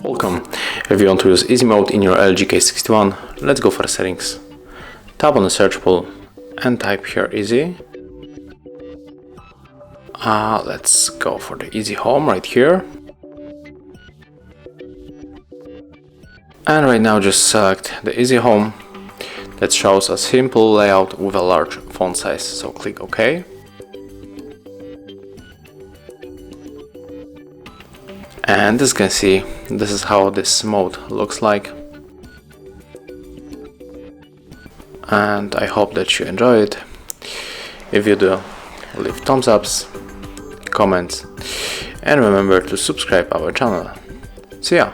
Welcome. If you want to use easy mode in your LG K61, let's go for settings. Tap on the search pool and type here easy. Let's go for the easy home right here. And right now just select the easy home that shows a simple layout with a large font size. So click OK. And as you can see, this is how this mode looks like. And I hope that you enjoy it. If you do, leave thumbs ups, comments, and remember to subscribe our channel. See ya!